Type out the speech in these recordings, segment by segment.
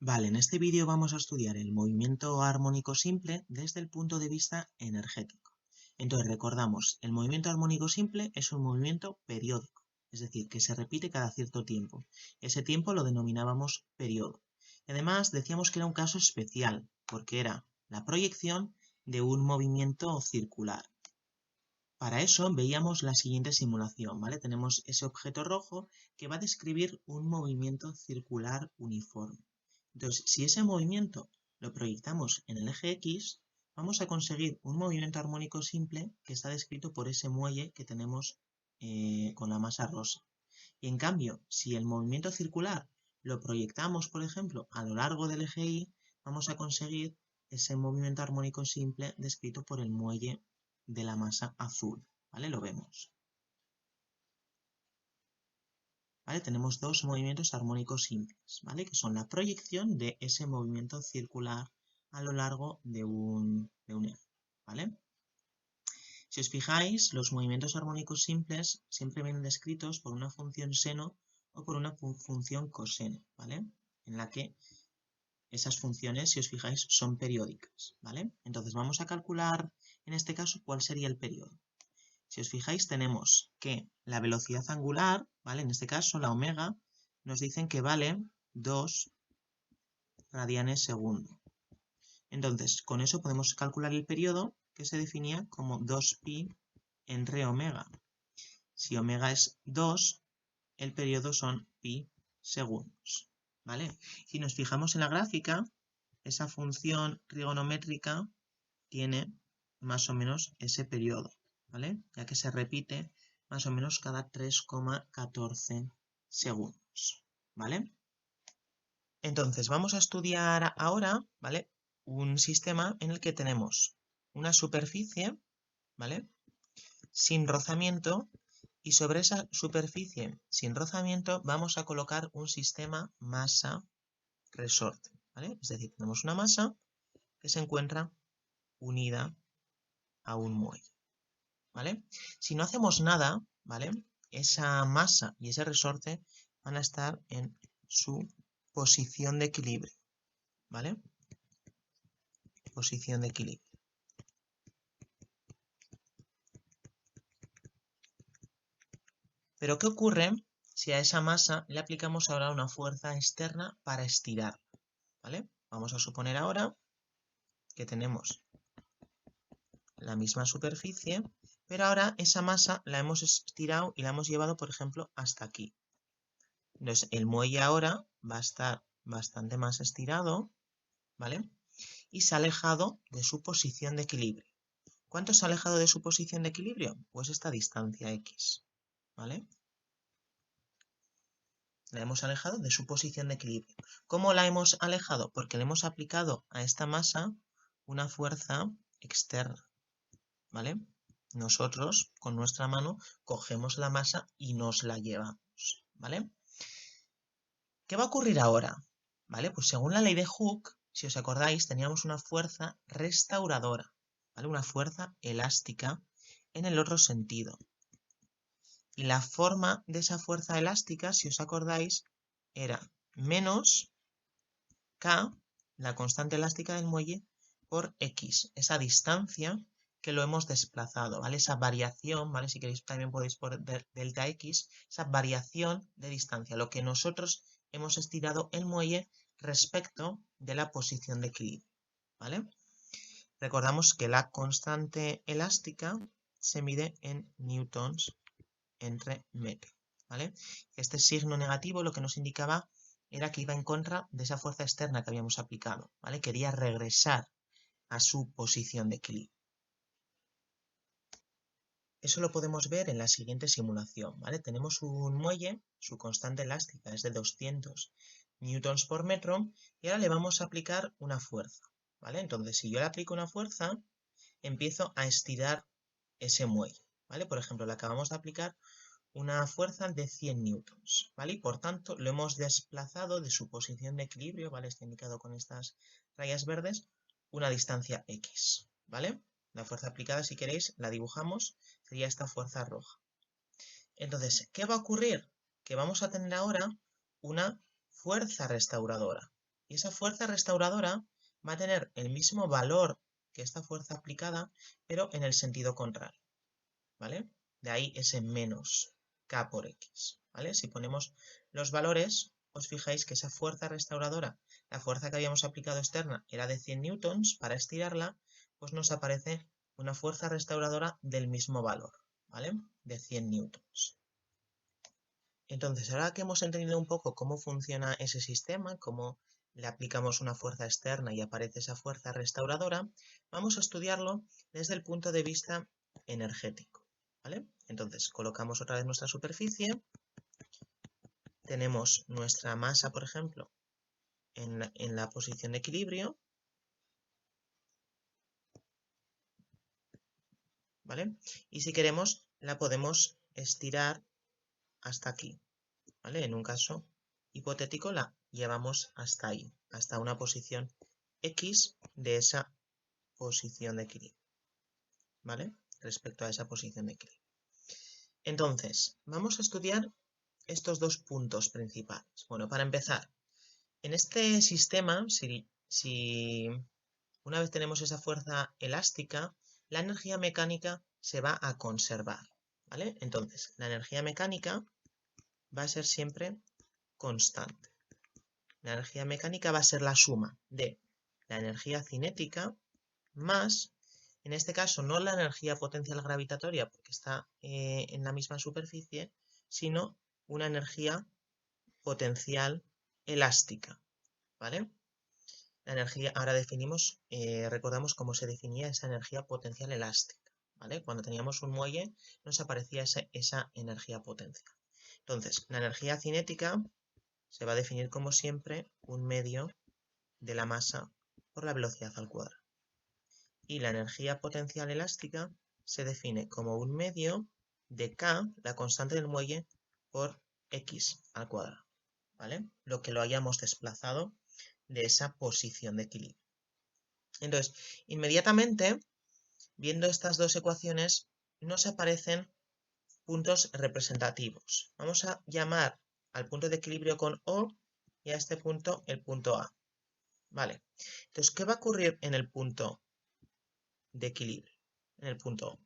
Vale, en este vídeo vamos a estudiar el movimiento armónico simple desde el punto de vista energético. Entonces recordamos, el movimiento armónico simple es un movimiento periódico, es decir, que se repite cada cierto tiempo. Ese tiempo lo denominábamos periodo. Y además decíamos que era un caso especial, porque era la proyección de un movimiento circular. Para eso veíamos la siguiente simulación, ¿vale? Tenemos ese objeto rojo que va a describir un movimiento circular uniforme. Entonces, si ese movimiento lo proyectamos en el eje X, vamos a conseguir un movimiento armónico simple que está descrito por ese muelle que tenemos con la masa rosa. Y en cambio, si el movimiento circular lo proyectamos, por ejemplo, a lo largo del eje Y, vamos a conseguir ese movimiento armónico simple descrito por el muelle de la masa azul, ¿vale? Lo vemos. ¿Vale? Tenemos dos movimientos armónicos simples, ¿vale? Que son la proyección de ese movimiento circular a lo largo de un eje, ¿vale? Si os fijáis, los movimientos armónicos simples siempre vienen descritos por una función seno o por una función coseno, ¿vale? En la que esas funciones, si os fijáis, son periódicas, ¿vale? Entonces vamos a calcular, en este caso, cuál sería el periodo. Si os fijáis, tenemos que la velocidad angular, ¿vale? En este caso, la omega, nos dicen que vale 2 radianes segundo. Entonces, con eso podemos calcular el periodo, que se definía como 2pi entre omega. Si omega es 2, el periodo son pi segundos, ¿vale? Si nos fijamos en la gráfica, esa función trigonométrica tiene más o menos ese periodo, ¿vale? Ya que se repite más o menos cada 3,14 segundos, ¿vale? Entonces, vamos a estudiar ahora, ¿vale? Un sistema en el que tenemos una superficie, ¿vale? Sin rozamiento, y sobre esa superficie sin rozamiento vamos a colocar un sistema masa-resorte, ¿vale? Es decir, tenemos una masa que se encuentra unida a un muelle, ¿vale? Si no hacemos nada, ¿vale? Esa masa y ese resorte van a estar en su posición de equilibrio, ¿vale? Posición de equilibrio. Pero ¿qué ocurre si a esa masa le aplicamos ahora una fuerza externa para estirarla, ¿vale? Vamos a suponer ahora que tenemos la misma superficie, pero ahora esa masa la hemos estirado y la hemos llevado, por ejemplo, hasta aquí. Entonces, el muelle ahora va a estar bastante más estirado, ¿vale? Y se ha alejado de su posición de equilibrio. ¿Cuánto se ha alejado de su posición de equilibrio? Pues esta distancia x, ¿vale? La hemos alejado de su posición de equilibrio. ¿Cómo la hemos alejado? Porque le hemos aplicado a esta masa una fuerza externa, ¿vale? Nosotros, con nuestra mano, cogemos la masa y nos la llevamos, ¿vale? ¿Qué va a ocurrir ahora? ¿Vale? Pues según la ley de Hooke, si os acordáis, teníamos una fuerza restauradora, ¿vale? Una fuerza elástica en el otro sentido. Y la forma de esa fuerza elástica, si os acordáis, era menos K, la constante elástica del muelle, por X, esa distancia que lo hemos desplazado, ¿vale? Esa variación, ¿vale? Si queréis también podéis poner delta X, esa variación de distancia, lo que nosotros hemos estirado el muelle respecto de la posición de equilibrio, ¿vale? Recordamos que la constante elástica se mide en newtons entre metro, ¿vale? Este signo negativo lo que nos indicaba era que iba en contra de esa fuerza externa que habíamos aplicado, ¿vale? Quería regresar a su posición de equilibrio. Eso lo podemos ver en la siguiente simulación, ¿vale? Tenemos un muelle, su constante elástica es de 200 newtons por metro, y ahora le vamos a aplicar una fuerza, ¿vale? Entonces, si yo le aplico una fuerza, empiezo a estirar ese muelle, ¿vale? Por ejemplo, le acabamos de aplicar una fuerza de 100 newtons, ¿vale? Y por tanto lo hemos desplazado de su posición de equilibrio, ¿vale? Está indicado con estas rayas verdes, una distancia x, ¿vale? La fuerza aplicada, si queréis, la dibujamos, sería esta fuerza roja. Entonces, ¿qué va a ocurrir? Que vamos a tener ahora una fuerza restauradora. Y esa fuerza restauradora va a tener el mismo valor que esta fuerza aplicada, pero en el sentido contrario, ¿vale? De ahí ese menos K por X, ¿vale? Si ponemos los valores, os fijáis que esa fuerza restauradora, la fuerza que habíamos aplicado externa era de 100 newtons, para estirarla, pues nos aparece una fuerza restauradora del mismo valor, ¿vale? De 100 newtons. Entonces, ahora que hemos entendido un poco cómo funciona ese sistema, cómo le aplicamos una fuerza externa y aparece esa fuerza restauradora, vamos a estudiarlo desde el punto de vista energético, ¿vale? Entonces, colocamos otra vez nuestra superficie, tenemos nuestra masa, por ejemplo, en la posición de equilibrio, ¿vale? Y si queremos, la podemos estirar hasta aquí, ¿vale? En un caso hipotético la llevamos hasta ahí, hasta una posición X de esa posición de equilibrio, ¿vale? Respecto a esa posición de equilibrio. Entonces, vamos a estudiar estos dos puntos principales. Bueno, para empezar, en este sistema, si una vez tenemos esa fuerza elástica, la energía mecánica se va a conservar, ¿vale? Entonces, la energía mecánica va a ser siempre constante. La energía mecánica va a ser la suma de la energía cinética más, en este caso, no la energía potencial gravitatoria, porque está en la misma superficie, sino una energía potencial elástica, ¿vale? La energía, ahora definimos, recordamos cómo se definía esa energía potencial elástica, ¿vale? Cuando teníamos un muelle nos aparecía esa energía potencial. Entonces, la energía cinética se va a definir como siempre un medio de la masa por la velocidad al cuadrado. Y la energía potencial elástica se define como un medio de K, la constante del muelle, por X al cuadrado, ¿vale? Lo que lo hayamos desplazado de esa posición de equilibrio. Entonces, inmediatamente, viendo estas dos ecuaciones, nos aparecen puntos representativos. Vamos a llamar al punto de equilibrio con O y a este punto el punto A. Vale. Entonces, ¿qué va a ocurrir en el punto de equilibrio? En el punto O.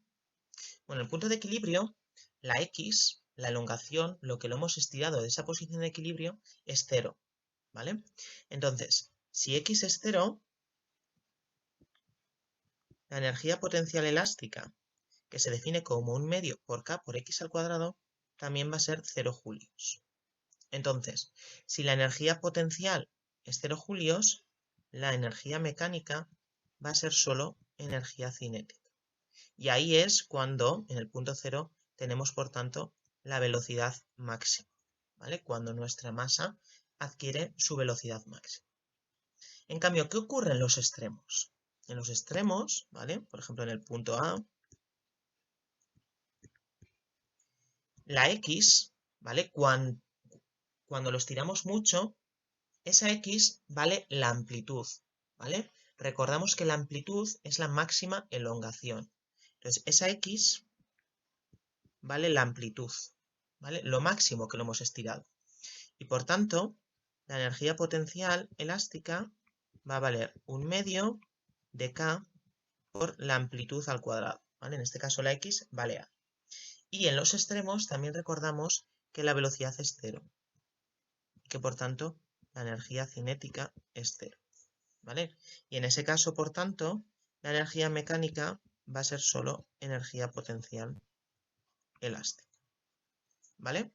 Bueno, en el punto de equilibrio, la X, la elongación, lo que lo hemos estirado de esa posición de equilibrio, es 0. ¿Vale? Entonces, si X es 0, la energía potencial elástica, que se define como un medio por K por X al cuadrado, también va a ser 0 julios. Entonces, si la energía potencial es 0 julios, la energía mecánica va a ser solo energía cinética. Y ahí es cuando, en el punto 0, tenemos, por tanto, la velocidad máxima, ¿vale? Cuando nuestra masa adquiere su velocidad máxima. En cambio, ¿qué ocurre en los extremos? En los extremos, ¿vale? Por ejemplo, en el punto A, la X, ¿vale? Cuando lo estiramos mucho, esa X vale la amplitud, ¿vale? Recordamos que la amplitud es la máxima elongación. Entonces, esa X vale la amplitud, ¿vale? Lo máximo que lo hemos estirado. Y por tanto, la energía potencial elástica va a valer un medio de K por la amplitud al cuadrado, ¿vale? En este caso la X vale A. Y en los extremos también recordamos que la velocidad es 0, y que por tanto la energía cinética es 0, ¿vale? Y en ese caso, por tanto, la energía mecánica va a ser solo energía potencial elástica, ¿vale?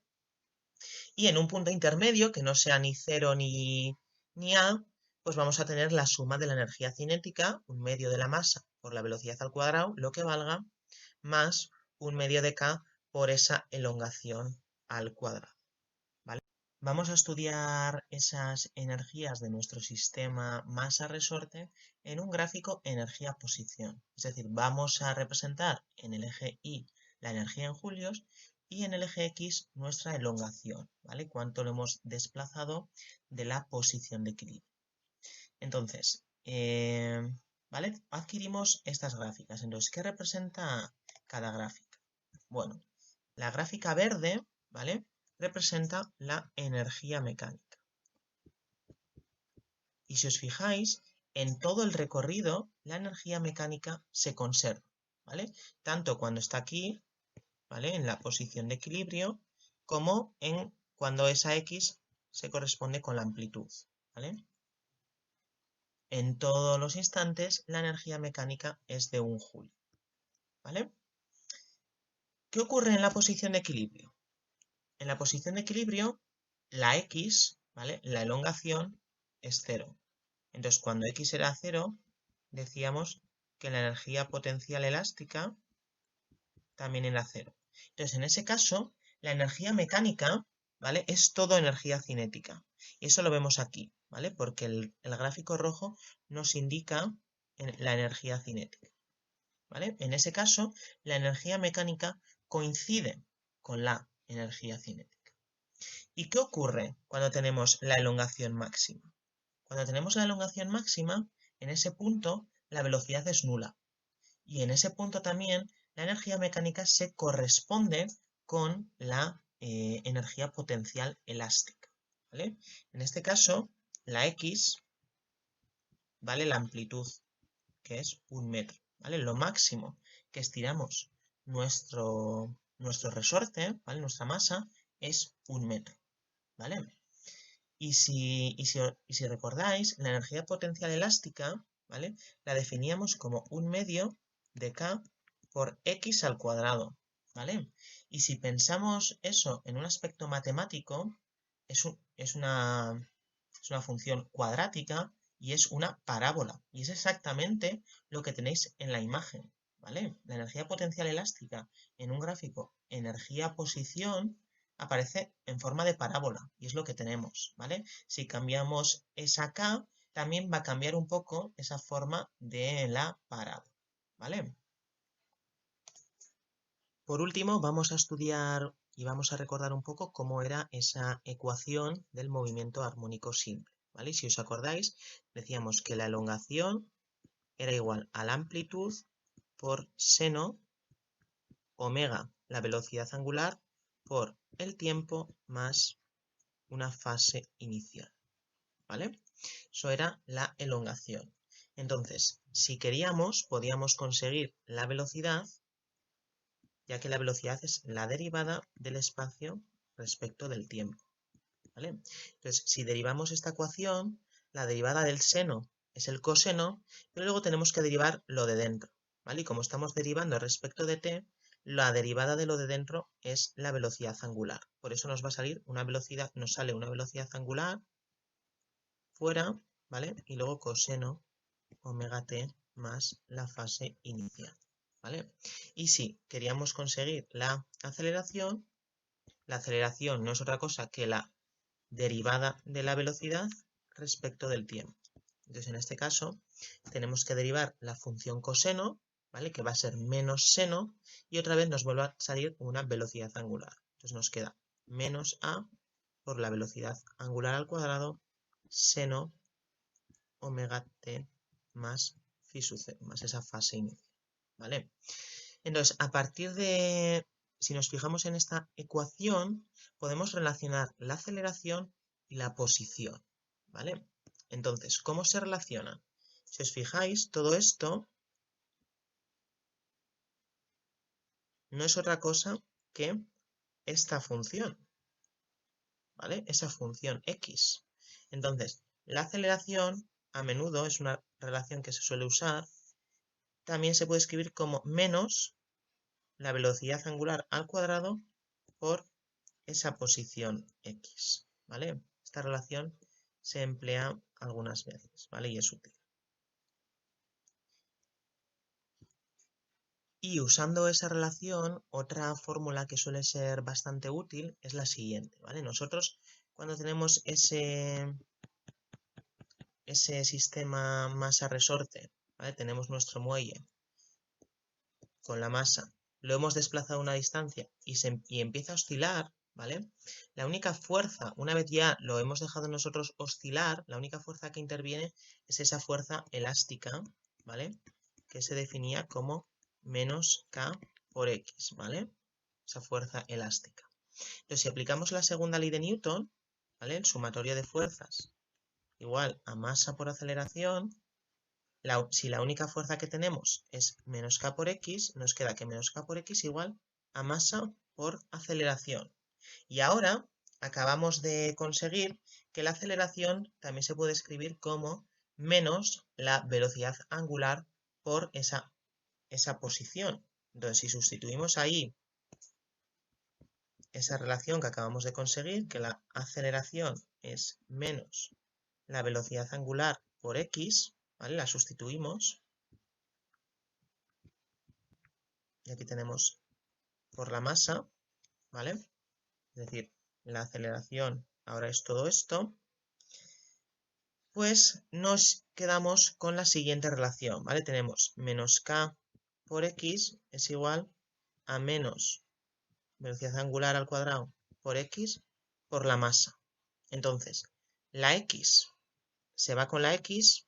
Y en un punto intermedio, que no sea ni 0 ni A, pues vamos a tener la suma de la energía cinética, un medio de la masa por la velocidad al cuadrado, lo que valga, más un medio de K por esa elongación al cuadrado, ¿vale? Vamos a estudiar esas energías de nuestro sistema masa-resorte en un gráfico energía-posición. Es decir, vamos a representar en el eje Y la energía en julios y en el eje X nuestra elongación, ¿vale? Cuánto lo hemos desplazado de la posición de equilibrio. Entonces, ¿vale? Adquirimos estas gráficas. Entonces, ¿qué representa cada gráfica? Bueno, la gráfica verde, ¿vale? Representa la energía mecánica. Y si os fijáis, en todo el recorrido la energía mecánica se conserva, ¿vale? Tanto cuando está aquí, ¿vale? En la posición de equilibrio, como en cuando esa X se corresponde con la amplitud, ¿vale? En todos los instantes la energía mecánica es de 1 joule, ¿vale? ¿Qué ocurre en la posición de equilibrio? En la posición de equilibrio, la X, ¿vale? La elongación es 0. Entonces, cuando X era 0, decíamos que la energía potencial elástica también era 0. Entonces, en ese caso, la energía mecánica, ¿vale? Es todo energía cinética. Y eso lo vemos aquí, ¿vale? Porque el gráfico rojo nos indica la energía cinética, ¿vale? En ese caso, la energía mecánica coincide con la energía cinética. ¿Y qué ocurre cuando tenemos la elongación máxima? Cuando tenemos la elongación máxima, en ese punto la velocidad es nula. Y en ese punto también la energía mecánica se corresponde con la energía potencial elástica, ¿vale? En este caso, la X vale la amplitud, que es 1 metro, ¿vale? Lo máximo que estiramos nuestro resorte, ¿vale? Nuestra masa es 1 metro, ¿vale? Y si recordáis, la energía potencial elástica, ¿vale? La definíamos como 1/2 de K por X al cuadrado, ¿vale? Y si pensamos eso en un aspecto matemático, es una función cuadrática y es una parábola. Y es exactamente lo que tenéis en la imagen, ¿vale? La energía potencial elástica en un gráfico energía-posición aparece en forma de parábola y es lo que tenemos, ¿vale? Si cambiamos esa K, también va a cambiar un poco esa forma de la parábola, ¿vale? Por último, vamos a estudiar y vamos a recordar un poco cómo era esa ecuación del movimiento armónico simple, ¿vale? Si os acordáis, decíamos que la elongación era igual a la amplitud por seno omega, la velocidad angular, por el tiempo más una fase inicial, ¿vale? Eso era la elongación. Entonces, si queríamos, podíamos conseguir la velocidad, ya que la velocidad es la derivada del espacio respecto del tiempo, ¿vale? Entonces, si derivamos esta ecuación, la derivada del seno es el coseno, pero luego tenemos que derivar lo de dentro, ¿vale? Y como estamos derivando respecto de t, la derivada de lo de dentro es la velocidad angular. Por eso nos va a salir una velocidad, nos sale una velocidad angular fuera, ¿vale? Y luego coseno omega t más la fase inicial, ¿vale? Y si queríamos conseguir la aceleración no es otra cosa que la derivada de la velocidad respecto del tiempo. Entonces, en este caso, tenemos que derivar la función coseno, ¿vale? Que va a ser menos seno, y otra vez nos vuelve a salir una velocidad angular. Entonces nos queda menos a por la velocidad angular al cuadrado seno omega t más phi sub 0, más esa fase inicial, ¿vale? Entonces, a partir de, si nos fijamos en esta ecuación, podemos relacionar la aceleración y la posición, ¿vale? Entonces, ¿cómo se relacionan? Si os fijáis, todo esto no es otra cosa que esta función, ¿vale? Esa función x. Entonces, la aceleración a menudo es una relación que se suele usar. También se puede escribir como menos la velocidad angular al cuadrado por esa posición x, ¿vale? Esta relación se emplea algunas veces, ¿vale? Y es útil. Y usando esa relación, otra fórmula que suele ser bastante útil es la siguiente, ¿vale? Nosotros cuando tenemos ese sistema masa-resorte, ¿vale? Tenemos nuestro muelle con la masa, lo hemos desplazado a una distancia y empieza a oscilar, ¿vale? La única fuerza, una vez ya lo hemos dejado nosotros oscilar, la única fuerza que interviene es esa fuerza elástica, ¿vale? Que se definía como menos K por X, ¿vale? Esa fuerza elástica. Entonces, si aplicamos la segunda ley de Newton, ¿vale? El sumatorio de fuerzas igual a masa por aceleración, si la única fuerza que tenemos es menos k por x, nos queda que menos k por x igual a masa por aceleración. Y ahora acabamos de conseguir que la aceleración también se puede escribir como menos la velocidad angular por esa posición. Entonces, si sustituimos ahí esa relación que acabamos de conseguir, que la aceleración es menos la velocidad angular por x, ¿vale? La sustituimos. Y aquí tenemos por la masa, ¿vale? Es decir, la aceleración ahora es todo esto. Pues nos quedamos con la siguiente relación, ¿vale? Tenemos menos k por x es igual a menos velocidad angular al cuadrado por x por la masa. Entonces, la x se va con la x,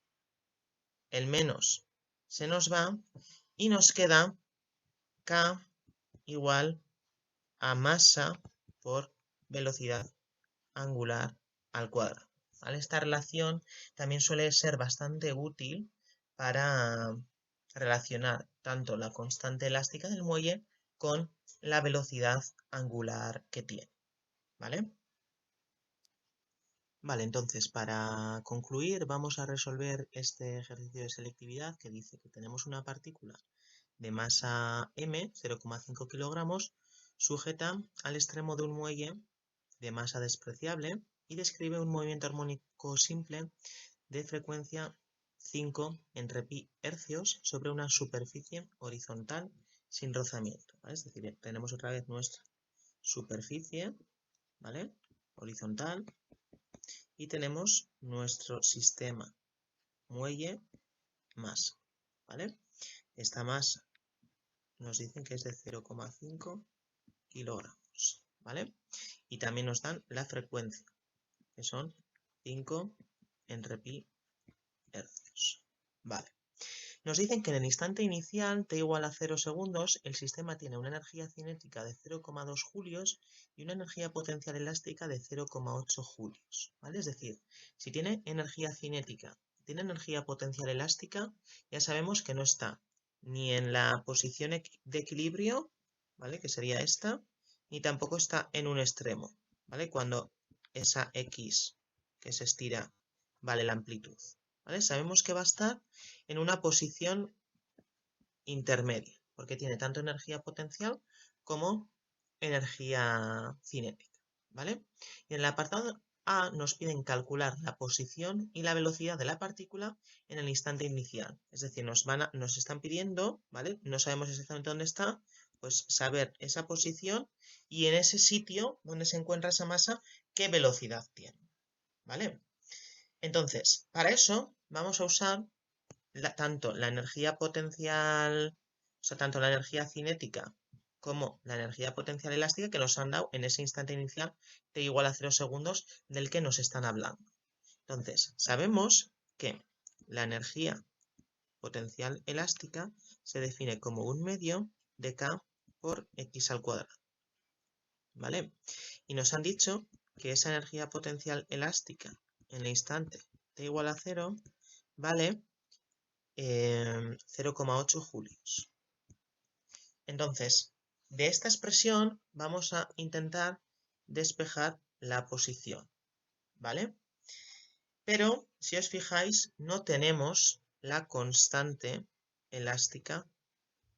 el menos se nos va y nos queda k igual a masa por velocidad angular al cuadrado. ¿Vale? Esta relación también suele ser bastante útil para relacionar tanto la constante elástica del muelle con la velocidad angular que tiene. ¿Vale? Vale, entonces para concluir vamos a resolver este ejercicio de selectividad que dice que tenemos una partícula de masa m, 0,5 kilogramos, sujeta al extremo de un muelle de masa despreciable y describe un movimiento armónico simple de frecuencia 5 entre pi hercios sobre una superficie horizontal sin rozamiento, ¿vale? Es decir, tenemos otra vez nuestra superficie, ¿vale? Horizontal, y tenemos nuestro sistema muelle masa, ¿vale? Esta masa nos dicen que es de 0,5 kilogramos, ¿vale? Y también nos dan la frecuencia, que son 5 entre pi hercios. Vale. Nos dicen que en el instante inicial, t igual a 0 segundos, el sistema tiene una energía cinética de 0,2 julios y una energía potencial elástica de 0,8 julios. ¿Vale? Es decir, si tiene energía cinética, tiene energía potencial elástica, ya sabemos que no está ni en la posición de equilibrio, ¿vale? Que sería esta, ni tampoco está en un extremo, ¿vale? Cuando esa x que se estira vale la amplitud. ¿Vale? Sabemos que va a estar en una posición intermedia, porque tiene tanto energía potencial como energía cinética, ¿vale? Y en el apartado A nos piden calcular la posición y la velocidad de la partícula en el instante inicial. Es decir, nos están pidiendo, ¿vale? No sabemos exactamente dónde está, pues saber esa posición y en ese sitio donde se encuentra esa masa, qué velocidad tiene, ¿vale? Entonces, para eso vamos a usar tanto la energía potencial, o sea, tanto la energía cinética como la energía potencial elástica que nos han dado en ese instante inicial t igual a 0 segundos del que nos están hablando. Entonces, sabemos que la energía potencial elástica se define como un medio de k por x al cuadrado. ¿Vale? Y nos han dicho que esa energía potencial elástica en el instante t igual a 0 vale 0,8 julios. Entonces, de esta expresión vamos a intentar despejar la posición, ¿vale? Pero, si os fijáis, no tenemos la constante elástica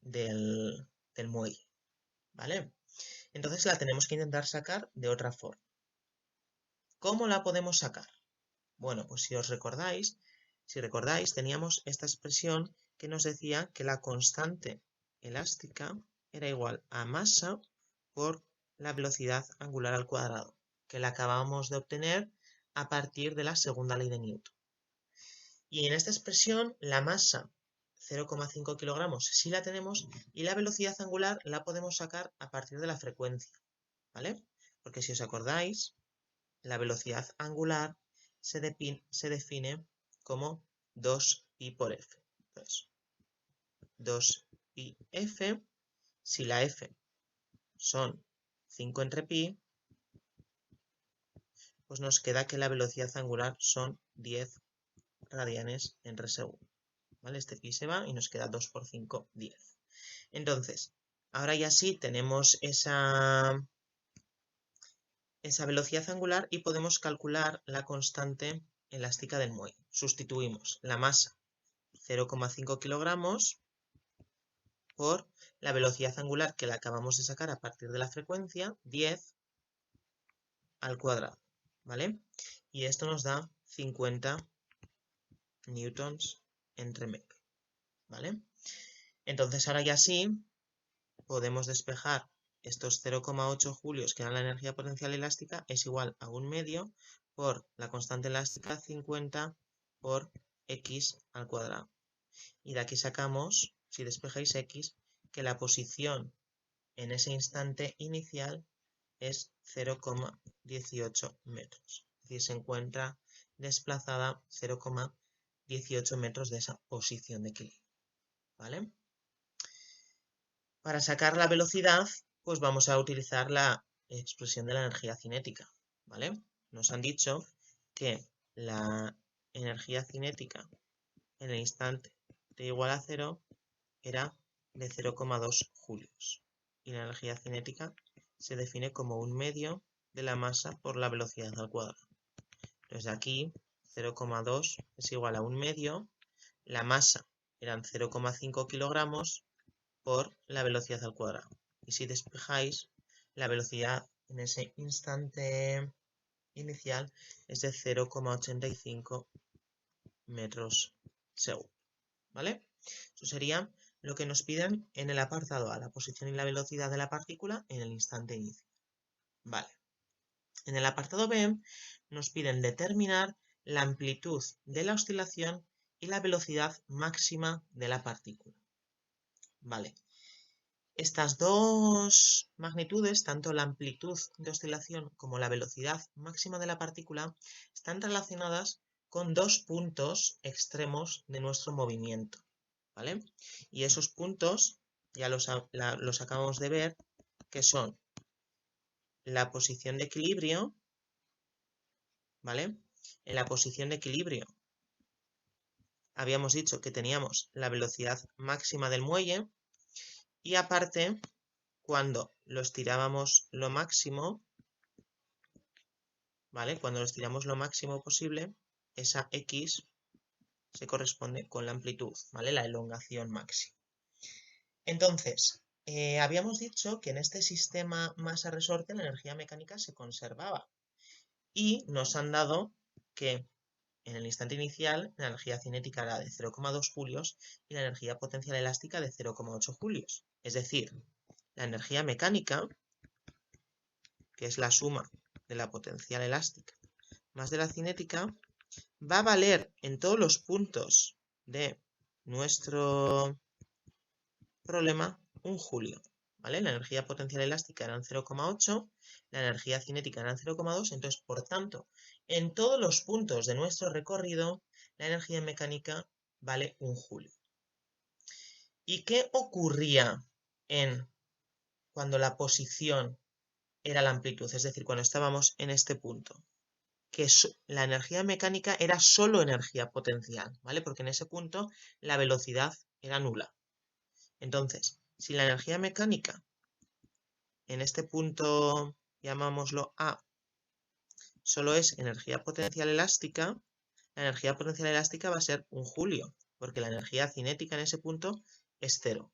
del muelle, ¿vale? Entonces la tenemos que intentar sacar de otra forma. ¿Cómo la podemos sacar? Bueno, pues si recordáis, teníamos esta expresión que nos decía que la constante elástica era igual a masa por la velocidad angular al cuadrado, que la acabamos de obtener a partir de la segunda ley de Newton. Y en esta expresión, la masa, 0,5 kilogramos, sí la tenemos, y la velocidad angular la podemos sacar a partir de la frecuencia, ¿vale? Porque si os acordáis, la velocidad angular se define como 2pi por f. Entonces, 2pi f, si la f son 5 entre pi, pues nos queda que la velocidad angular son 10 radianes entre segundo. ¿Vale? Este pi se va y nos queda 2 por 5, 10. Entonces, ahora ya sí tenemos esa velocidad angular y podemos calcular la constante elástica del muelle. Sustituimos la masa 0,5 kilogramos por la velocidad angular que la acabamos de sacar a partir de la frecuencia, 10 al cuadrado, ¿vale? Y esto nos da 50 newtons entre metro, ¿vale? Entonces ahora ya sí podemos despejar estos 0,8 julios que eran la energía potencial elástica es igual a 1/2 por la constante elástica 50 por x al cuadrado. Y de aquí sacamos, si despejáis x, que la posición en ese instante inicial es 0,18 metros. Es decir, se encuentra desplazada 0,18 metros de esa posición de equilibrio, ¿vale? Para sacar la velocidad, pues vamos a utilizar la expresión de la energía cinética, ¿vale? Nos han dicho que la energía cinética en el instante t igual a 0 era de 0,2 julios. Y la energía cinética se define como 1/2 de la masa por la velocidad al cuadrado. Entonces aquí 0,2 es igual a 1/2, la masa eran 0,5 kilogramos por la velocidad al cuadrado. Y si despejáis, la velocidad en ese instante inicial es de 0,85 metros segundo, ¿vale? Eso sería lo que nos piden en el apartado A, la posición y la velocidad de la partícula en el instante inicial. Vale. En el apartado B nos piden determinar la amplitud de la oscilación y la velocidad máxima de la partícula. Vale. Estas dos magnitudes, tanto la amplitud de oscilación como la velocidad máxima de la partícula, están relacionadas con dos puntos extremos de nuestro movimiento, ¿vale? Y esos puntos ya los acabamos de ver, que son la posición de equilibrio, ¿vale? En la posición de equilibrio habíamos dicho que teníamos la velocidad máxima del muelle y aparte, cuando lo estirábamos lo máximo, ¿vale? Cuando lo estiramos lo máximo posible, esa x se corresponde con la amplitud, ¿vale? La elongación máxima. Entonces, habíamos dicho que en este sistema masa-resorte la energía mecánica se conservaba y nos han dado que en el instante inicial la energía cinética era de 0,2 julios y la energía potencial elástica de 0,8 julios. Es decir, la energía mecánica, que es la suma de la potencial elástica más de la cinética, va a valer en todos los puntos de nuestro problema 1 julio, ¿vale? La energía potencial elástica eran 0,8, la energía cinética eran 0,2, entonces, por tanto, en todos los puntos de nuestro recorrido, la energía mecánica vale 1 julio. ¿Y qué ocurría cuando la posición era la amplitud? Es decir, cuando estábamos en este punto. Que la energía mecánica era solo energía potencial, ¿vale? Porque en ese punto la velocidad era nula. Entonces, si la energía mecánica en este punto, llamámoslo A, solo es energía potencial elástica, la energía potencial elástica va a ser 1 julio, porque la energía cinética en ese punto es 0.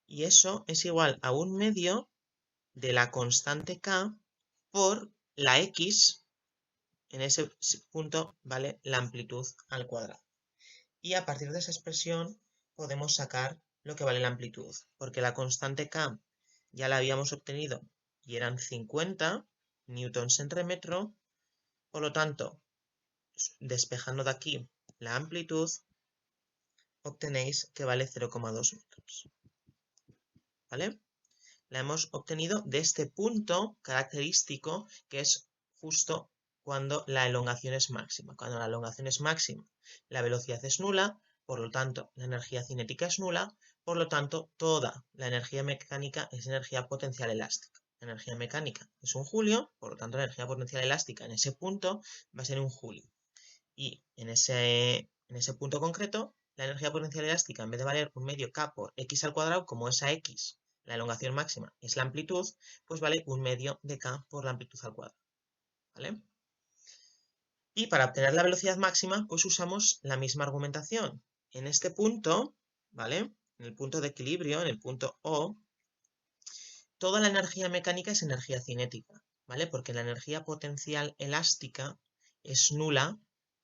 Y eso es igual a 1/2 de la constante K por la X, en ese punto vale la amplitud al cuadrado. Y a partir de esa expresión podemos sacar lo que vale la amplitud, porque la constante K ya la habíamos obtenido y eran 50 newtons entre metro, por lo tanto, despejando de aquí la amplitud, obtenéis que vale 0,2 metros. ¿Vale? La hemos obtenido de este punto característico que es justo cuando la elongación es máxima. Cuando la elongación es máxima, la velocidad es nula, por lo tanto, la energía cinética es nula, por lo tanto, toda la energía mecánica es energía potencial elástica. La energía mecánica es 1 julio, por lo tanto, la energía potencial elástica en ese punto va a ser 1 julio. Y en ese punto concreto, la energía potencial elástica, en vez de valer un medio k por x al cuadrado, como esa x, la elongación máxima, es la amplitud, pues vale un medio de k por la amplitud al cuadrado. ¿Vale? Y para obtener la velocidad máxima, pues usamos la misma argumentación. En este punto, ¿vale? En el punto de equilibrio, en el punto O, toda la energía mecánica es energía cinética, ¿vale? Porque la energía potencial elástica es nula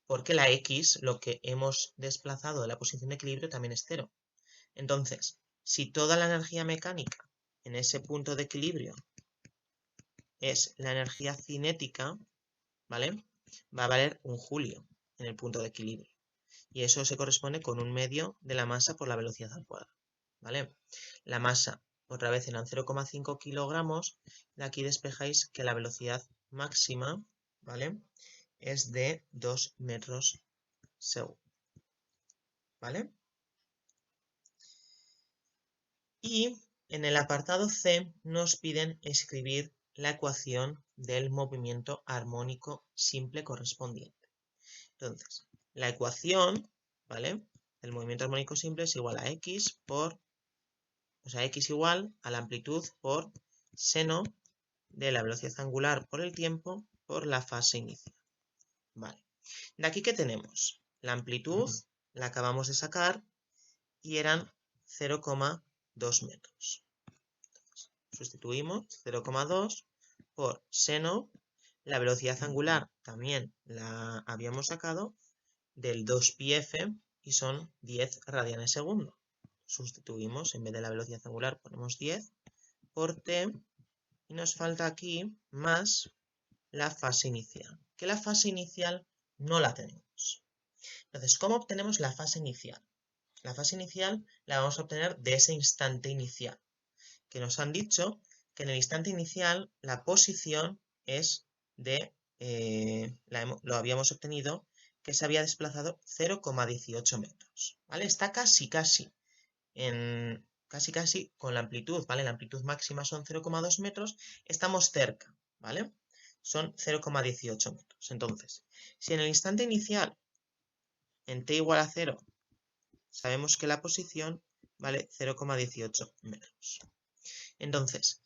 porque la x, lo que hemos desplazado de la posición de equilibrio, también es cero. Entonces, si toda la energía mecánica en ese punto de equilibrio es la energía cinética, ¿vale? Va a valer un julio en el punto de equilibrio. Y eso se corresponde con un medio de la masa por la velocidad al cuadrado, ¿vale? La masa, otra vez eran 0,5 kilogramos. De aquí despejáis que la velocidad máxima, ¿vale? Es de 2 metros segundo, ¿vale? Y en el apartado C nos piden escribir la ecuación del movimiento armónico simple correspondiente. Entonces, la ecuación, ¿vale? El movimiento armónico simple es igual a x por, o sea, x igual a la amplitud por seno de la velocidad angular por el tiempo por la fase inicial. Vale. De aquí, ¿qué tenemos? La amplitud la acabamos de sacar y eran 0,2 metros. Entonces, sustituimos 0,2 por seno. La velocidad angular también la habíamos sacado del 2πf y son 10 radianes segundo. Sustituimos, en vez de la velocidad angular ponemos 10 por t y nos falta aquí más la fase inicial, que la fase inicial no la tenemos. Entonces, ¿cómo obtenemos la fase inicial? La fase inicial la vamos a obtener de ese instante inicial, que nos han dicho que en el instante inicial la posición es de, lo habíamos obtenido, que se había desplazado 0,18 metros, ¿vale? Está casi con la amplitud, ¿vale? La amplitud máxima son 0,2 metros, estamos cerca, ¿vale? Son 0,18 metros. Entonces, si en el instante inicial, en t igual a 0, sabemos que la posición vale 0,18 metros. Entonces,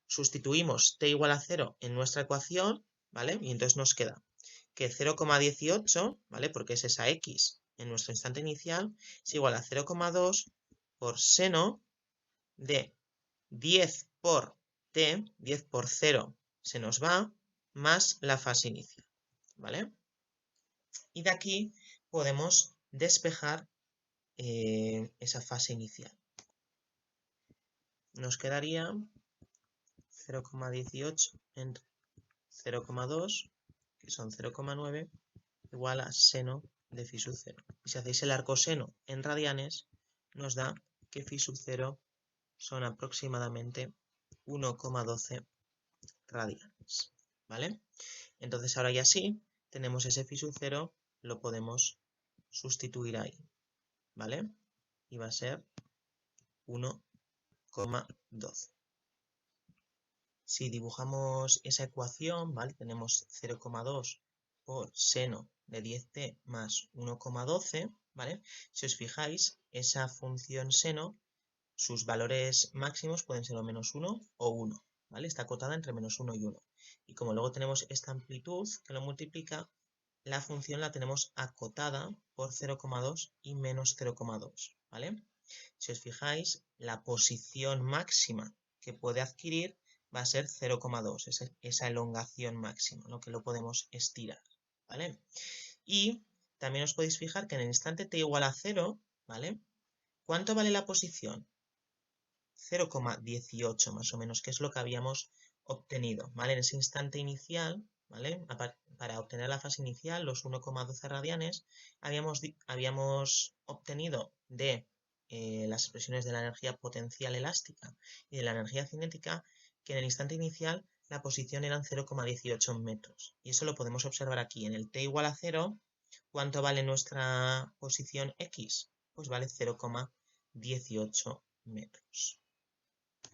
sustituimos t igual a 0 en nuestra ecuación, ¿vale? Y entonces nos queda que 0,18, ¿vale? Porque es esa x en nuestro instante inicial, es igual a 0,2 por seno de 10 por t, 10 por 0 se nos va, más la fase inicial, ¿vale? Y de aquí podemos despejar esa fase inicial. Nos quedaría 0,18 entre 0,2, que son 0,9, igual a seno de phi sub 0. Y si hacéis el arcoseno en radianes, nos da que phi sub 0 son aproximadamente 1,12 radianes, ¿vale? Entonces ahora ya sí, tenemos ese phi sub 0, lo podemos sustituir ahí, ¿vale? Y va a ser 1,12. Si dibujamos esa ecuación, ¿vale? Tenemos 0,2 por seno de 10t más 1,12, ¿vale? Si os fijáis, esa función seno, sus valores máximos pueden ser o menos 1 o 1, ¿vale? Está acotada entre menos 1 y 1. Y como luego tenemos esta amplitud que lo multiplica, la función la tenemos acotada por 0,2 y menos 0,2, ¿vale? Si os fijáis, la posición máxima que puede adquirir va a ser 0,2, esa elongación máxima, lo que lo podemos estirar, ¿vale? Y también os podéis fijar que en el instante t igual a 0, ¿vale? ¿Cuánto vale la posición? 0,18 más o menos, que es lo que habíamos obtenido, ¿vale? En ese instante inicial, ¿vale? Para obtener la fase inicial, los 1,12 radianes, habíamos obtenido de las expresiones de la energía potencial elástica y de la energía cinética, que en el instante inicial la posición eran 0,18 metros. Y eso lo podemos observar aquí. En el t igual a 0, ¿cuánto vale nuestra posición x? Pues vale 0,18 metros.